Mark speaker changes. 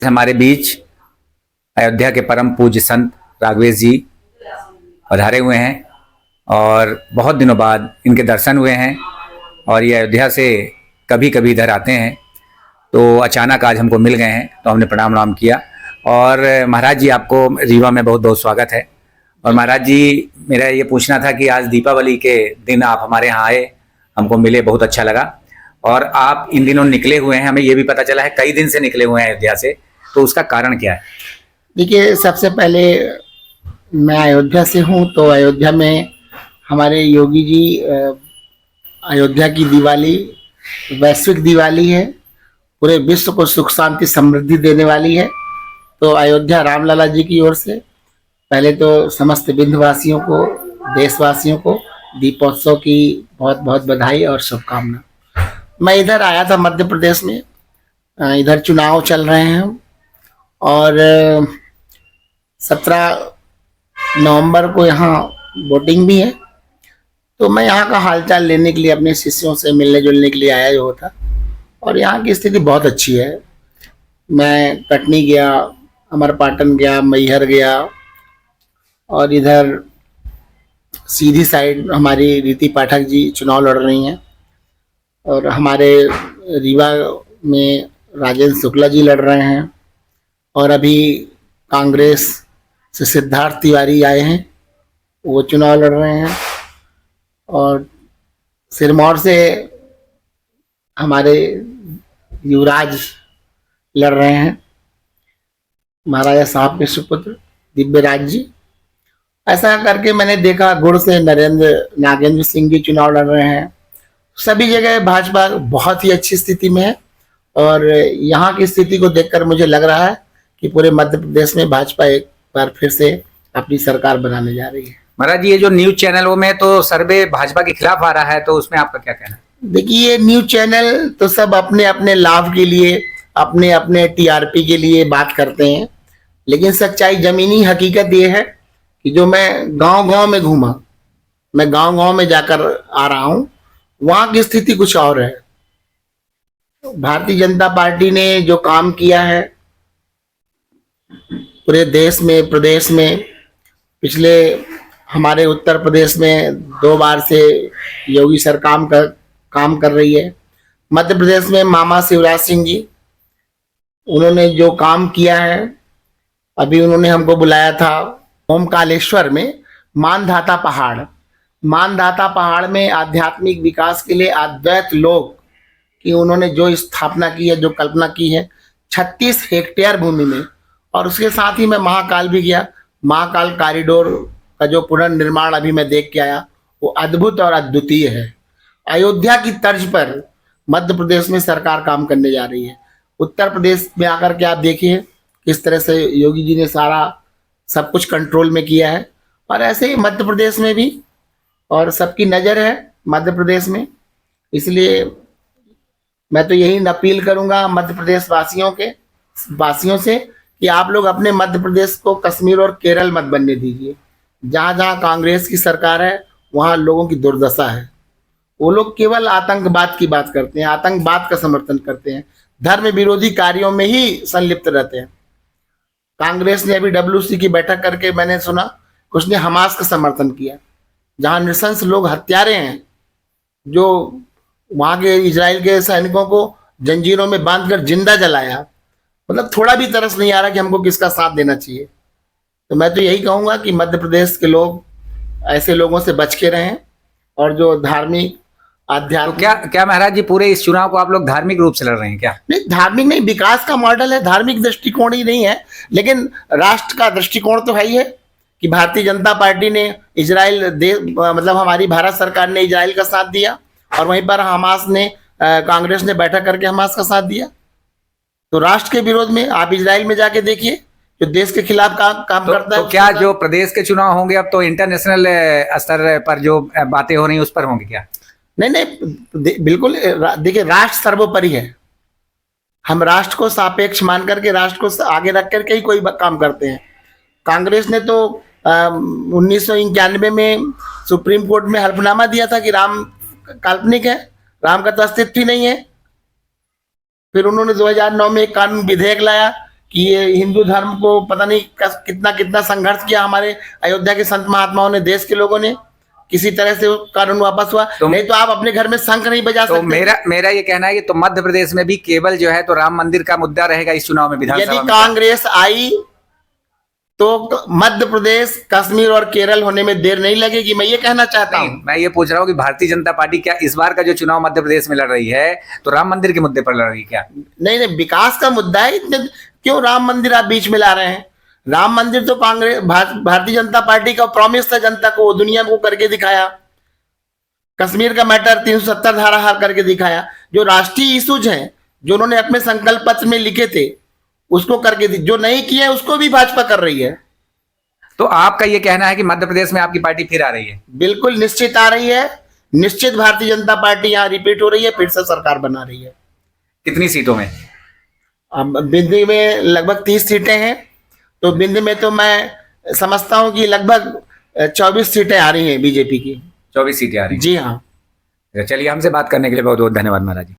Speaker 1: हमारे बीच अयोध्या के परम पूज्य संत राघवेश जी पधारे हुए हैं और बहुत दिनों बाद इनके दर्शन हुए हैं। और ये अयोध्या से कभी कभी इधर आते हैं, तो अचानक आज हमको मिल गए हैं, तो हमने प्रणाम किया। और महाराज जी, आपको रीवा में बहुत बहुत स्वागत है। और महाराज जी, मेरा ये पूछना था कि आज दीपावली के दिन आप हमारे यहाँ आए, हमको मिले, बहुत अच्छा लगा। और आप इन दिनों निकले हुए हैं, हमें ये भी पता चला है कई दिन से निकले हुए हैं अयोध्या से, तो उसका कारण क्या है?
Speaker 2: देखिए, सबसे पहले मैं अयोध्या से हूँ, तो अयोध्या में हमारे योगी जी अयोध्या की दिवाली वैश्विक दिवाली है, पूरे विश्व को सुख शांति समृद्धि देने वाली है। तो अयोध्या रामलला जी की ओर से पहले तो समस्त विंध्यवासियों को, देशवासियों को दीपोत्सव की बहुत बहुत बधाई और शुभकामना। मैं इधर आया था मध्य प्रदेश में, इधर चुनाव चल रहे हैं और 17 नवंबर को यहाँ वोटिंग भी है। तो मैं यहाँ का हालचाल लेने के लिए, अपने शिष्यों से मिलने जुलने के लिए आया हुआ था। और यहाँ की स्थिति बहुत अच्छी है। मैं कटनी गया, अमरपाटन गया, मैहर गया, और इधर सीधी साइड हमारी रीति पाठक जी चुनाव लड़ रही हैं, और हमारे रीवा में राजेंद्र शुक्ला जी लड़ रहे हैं, और अभी कांग्रेस से सिद्धार्थ तिवारी आए हैं, वो चुनाव लड़ रहे हैं। और सिरमौर से हमारे युवराज लड़ रहे हैं, महाराजा साहब के सुपुत्र दिव्यराज जी। ऐसा करके मैंने देखा, गुड़ से नागेंद्र सिंह जी चुनाव लड़ रहे हैं। सभी जगह भाजपा बहुत ही अच्छी स्थिति में है, और यहाँ की स्थिति को देखकर मुझे लग रहा है कि पूरे मध्य प्रदेश में भाजपा एक बार फिर से अपनी सरकार बनाने जा रही है।
Speaker 1: महाराज जी, ये जो न्यूज चैनलों में तो सर्वे भाजपा के खिलाफ आ रहा है, तो उसमें आपका क्या कहना है?
Speaker 2: देखिए, ये न्यूज चैनल तो सब अपने अपने लाभ के लिए, अपने अपने टीआरपी के लिए बात करते हैं, लेकिन सच्चाई, जमीनी हकीकत ये है कि जो मैं गांव गांव में घूमा, मैं गांव गांव में जाकर आ रहा हूं, वहां की स्थिति कुछ और है। भारतीय जनता पार्टी ने जो काम किया है पूरे देश में, प्रदेश में, पिछले हमारे उत्तर प्रदेश में 2 बार से योगी सरकार काम कर रही है। मध्य प्रदेश में मामा शिवराज सिंह जी, उन्होंने जो काम किया है, अभी उन्होंने हमको बुलाया था ओमकालेश्वर में मानधाता पहाड़ में आध्यात्मिक विकास के लिए अद्वैत लोक की उन्होंने जो स्थापना की है, जो कल्पना की है 36 हेक्टेयर भूमि में। और उसके साथ ही मैं महाकाल भी गया। महाकाल कॉरिडोर का जो पुनर्निर्माण अभी मैं देख के आया, वो अद्भुत और अद्वितीय है। अयोध्या की तर्ज पर मध्य प्रदेश में सरकार काम करने जा रही है। उत्तर प्रदेश में आकर के आप देखिए किस तरह से योगी जी ने सारा सब कुछ कंट्रोल में किया है, और ऐसे ही मध्य प्रदेश में भी, और सबकी नज़र है मध्य प्रदेश में। इसलिए मैं तो यही अपील करूंगा मध्य प्रदेश वासियों से कि आप लोग अपने मध्य प्रदेश को कश्मीर और केरल मत बनने दीजिए। जहाँ जहाँ कांग्रेस की सरकार है, वहाँ लोगों की दुर्दशा है। वो लोग केवल आतंकवाद की बात करते हैं, आतंकवाद का समर्थन करते हैं, धर्म विरोधी कार्यों में ही संलिप्त रहते हैं। कांग्रेस ने अभी WC की बैठक करके, मैंने सुना, कुछ ने हमास का समर्थन किया, जहाँ नृशंस लोग, हत्यारे हैं, जो वहाँ के इजराइल के सैनिकों को जंजीरों में बांधकर जिंदा जलाया। मतलब थोड़ा भी तरस नहीं आ रहा कि हमको किसका साथ देना चाहिए। तो मैं तो यही कहूँगा कि मध्य प्रदेश के लोग ऐसे लोगों से बच के रहें, और जो धार्मिक आध्यात्मिक।
Speaker 1: तो क्या महाराज जी, पूरे इस चुनाव को आप लोग धार्मिक रूप से लड़ रहे हैं क्या?
Speaker 2: नहीं, धार्मिक नहीं, विकास का मॉडल है, धार्मिक दृष्टिकोण ही नहीं है, लेकिन राष्ट्र का दृष्टिकोण तो है ही है कि भारतीय जनता पार्टी ने मतलब हमारी भारत सरकार ने इजराइल का साथ दिया, और वहीं पर हमास ने, कांग्रेस ने बैठक करके हमास का साथ दिया। तो राष्ट्र के विरोध में आप इजराइल में जाके देखिए, जो देश के खिलाफ काम करता है।
Speaker 1: तो क्या जो प्रदेश के चुनाव होंगे अब तो इंटरनेशनल स्तर पर जो बातें हो रही हैं उस पर होंगी क्या?
Speaker 2: नहीं, बिल्कुल। देखिए, राष्ट्र सर्वोपरि है। हम राष्ट्र को सापेक्ष मान करके, राष्ट्र को आगे रख करके ही कोई काम करते हैं। कांग्रेस ने तो 1991 में सुप्रीम कोर्ट में हल्फनामा दिया था कि राम काल्पनिक है, राम का तो अस्तित्व ही नहीं है। फिर उन्होंने 2009 में एक कानून विधेयक लाया कि ये हिंदू धर्म को पता नहीं कितना कितना संघर्ष किया हमारे अयोध्या के संत महात्माओं ने, देश के लोगों ने, किसी तरह से कानून वापस हुआ। नहीं तो आप अपने घर में शंख नहीं बजा
Speaker 1: तो
Speaker 2: सकते।
Speaker 1: मेरा ये कहना है कि तो मध्य प्रदेश में भी केवल जो है तो राम मंदिर का मुद्दा रहेगा इस चुनाव में, विधानसभा
Speaker 2: यदि
Speaker 1: में।
Speaker 2: कांग्रेस आई तो मध्य प्रदेश, कश्मीर और केरल होने में देर नहीं लगेगी, मैं ये कहना चाहता हूं।
Speaker 1: मैं ये पूछ रहा हूँ कि भारतीय जनता पार्टी क्या इस बार का जो चुनाव मध्य प्रदेश में लड़ रही है तो राम मंदिर के मुद्दे पर लड़ रही है क्या?
Speaker 2: नहीं, विकास का मुद्दा है, इतने क्यों राम मंदिर आप बीच में ला रहे हैं? राम मंदिर तो कांग्रेस, भारतीय जनता पार्टी का प्रॉमिस था जनता को, वो दुनिया को करके दिखाया। कश्मीर का मैटर 370 धारा हार करके दिखाया। जो राष्ट्रीय इश्यूज हैं, जो उन्होंने अपने संकल्प पत्र में लिखे थे, उसको करके जो नहीं किया है उसको भी भाजपा कर रही है।
Speaker 1: तो आपका ये कहना है कि मध्य प्रदेश में आपकी पार्टी फिर आ रही है?
Speaker 2: बिल्कुल निश्चित आ रही है, निश्चित भारतीय जनता पार्टी यहाँ रिपीट हो रही है, फिर से सरकार बना रही है।
Speaker 1: कितनी सीटों में?
Speaker 2: अब बिंदी में लगभग 30 सीटें हैं, तो बिंदी में तो मैं समझता हूं कि लगभग 24 सीटें आ रही हैं बीजेपी की।
Speaker 1: 24 सीटें आ रही हैं?
Speaker 2: जी हाँ।
Speaker 1: चलिए, हमसे बात करने के लिए बहुत बहुत धन्यवाद महाराज जी।